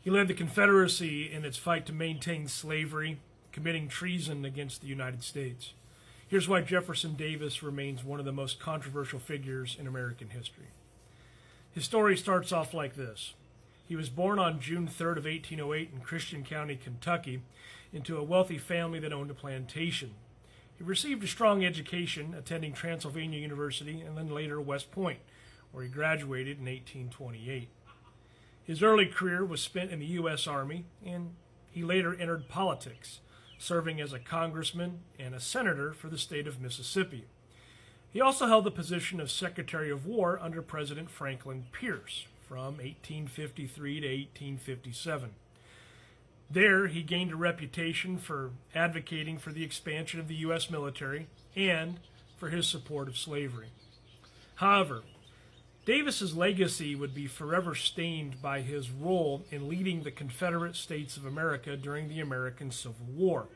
He led the Confederacy in its fight to maintain slavery, committing treason against the United States. Here's why Jefferson Davis remains one of the most controversial figures in American history. His story starts off like this. He was born on June 3rd of 1808 in Christian County, Kentucky, into a wealthy family that owned a plantation. He received a strong education, attending Transylvania University and then later West Point, where he graduated in 1828. His early career was spent in the U.S. Army, and he later entered politics, serving as a congressman and a senator for the state of Mississippi. He also held the position of Secretary of War under President Franklin Pierce from 1853 to 1857. There, he gained a reputation for advocating for the expansion of the U.S. military and for his support of slavery. However, Davis's legacy would be forever stained by his role in leading the Confederate States of America during the American Civil War.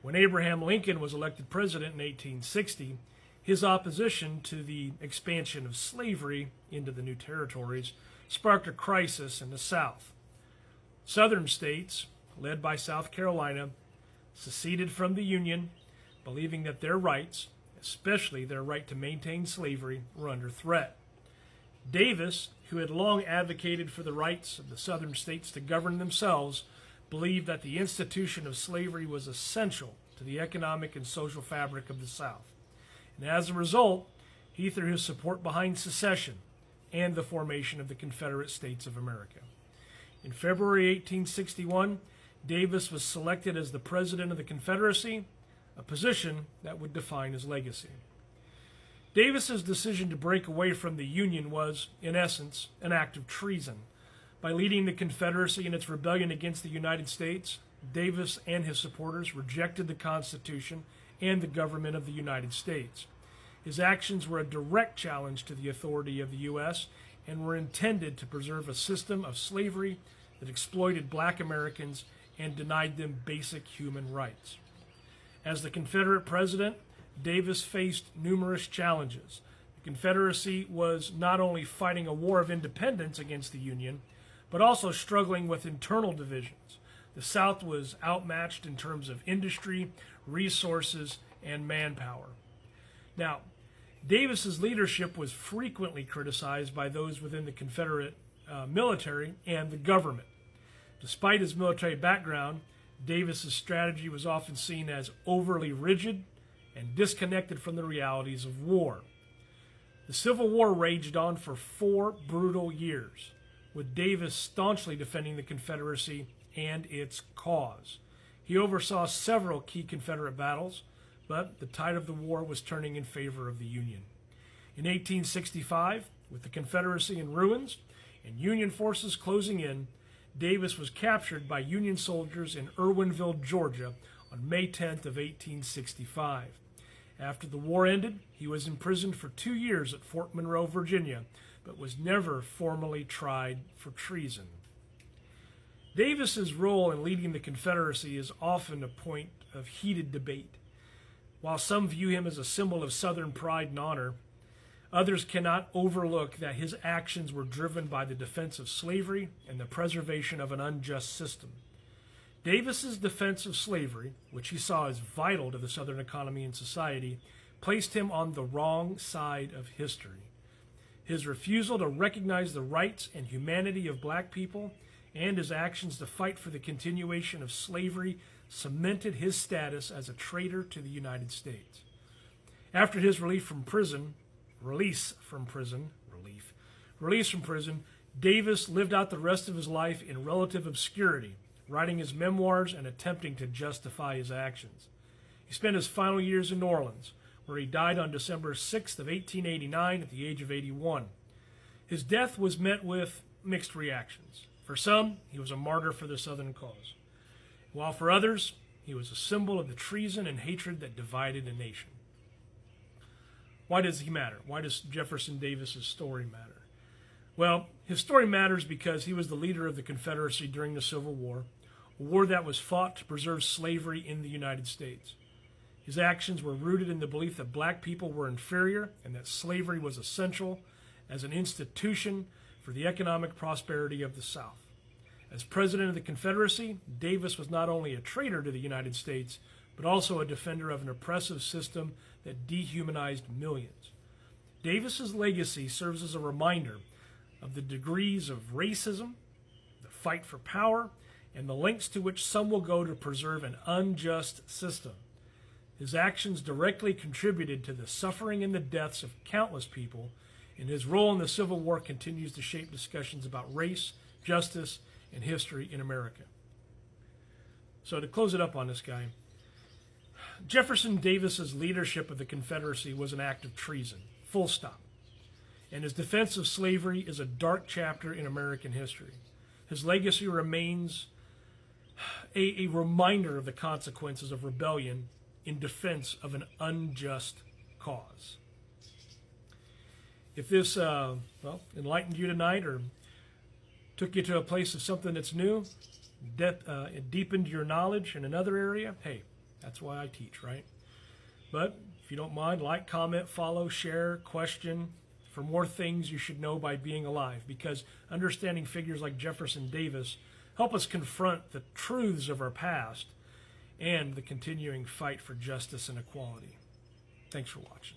When Abraham Lincoln was elected president in 1860, his opposition to the expansion of slavery into the new territories sparked a crisis in the South. Southern states, led by South Carolina, seceded from the Union, believing that their rights, especially their right to maintain slavery, were under threat. Davis, who had long advocated for the rights of the Southern states to govern themselves, believed that the institution of slavery was essential to the economic and social fabric of the South. And as a result, he threw his support behind secession and the formation of the Confederate States of America. In February 1861, Davis was selected as the president of the Confederacy, a position that would define his legacy. Davis's decision to break away from the Union was, in essence, an act of treason. By leading the Confederacy in its rebellion against the United States, Davis and his supporters rejected the Constitution and the government of the United States. His actions were a direct challenge to the authority of the U.S. and were intended to preserve a system of slavery that exploited black Americans and denied them basic human rights. As the Confederate president, Davis faced numerous challenges. The Confederacy was not only fighting a war of independence against the Union, but also struggling with internal divisions. The South was outmatched in terms of industry, resources, and manpower. Now, Davis's leadership was frequently criticized by those within the Confederate military and the government. Despite his military background, Davis's strategy was often seen as overly rigid and disconnected from the realities of war. The Civil War raged on for 4 brutal years, with Davis staunchly defending the Confederacy and its cause. He oversaw several key Confederate battles, but the tide of the war was turning in favor of the Union. In 1865, with the Confederacy in ruins and Union forces closing in, Davis was captured by Union soldiers in Irwinville, Georgia, on May 10th of 1865. After the war ended, he was imprisoned for 2 years at Fort Monroe, Virginia, but was never formally tried for treason. Davis's role in leading the Confederacy is often a point of heated debate. While some view him as a symbol of Southern pride and honor, others cannot overlook that his actions were driven by the defense of slavery and the preservation of an unjust system. Davis's defense of slavery, which he saw as vital to the Southern economy and society, placed him on the wrong side of history. His refusal to recognize the rights and humanity of black people and his actions to fight for the continuation of slavery cemented his status as a traitor to the United States. After his release from prison, Davis lived out the rest of his life in relative obscurity, writing his memoirs and attempting to justify his actions. He spent his final years in New Orleans, where he died on December 6th of 1889 at the age of 81. His death was met with mixed reactions. For some, he was a martyr for the Southern cause, while for others, he was a symbol of the treason and hatred that divided a nation. Why does he matter? Why does Jefferson Davis's story matter? Well, his story matters because he was the leader of the Confederacy during the Civil War, a war that was fought to preserve slavery in the United States. His actions were rooted in the belief that black people were inferior and that slavery was essential as an institution for the economic prosperity of the South. As president of the Confederacy, Davis was not only a traitor to the United States, but also a defender of an oppressive system that dehumanized millions. Davis's legacy serves as a reminder of the degrees of racism, the fight for power, and the lengths to which some will go to preserve an unjust system. His actions directly contributed to the suffering and the deaths of countless people, and his role in the Civil War continues to shape discussions about race, justice, and history in America. So to close it up on this guy, Jefferson Davis's leadership of the Confederacy was an act of treason, full stop. And his defense of slavery is a dark chapter in American history. His legacy remains a reminder of the consequences of rebellion in defense of an unjust cause. If this enlightened you tonight or took you to a place of something that's new, it deepened your knowledge in another area, hey, that's why I teach, right? But if you don't mind, like, comment, follow, share, question for more things you should know by being alive, because understanding figures like Jefferson Davis help us confront the truths of our past and the continuing fight for justice and equality. Thanks for watching.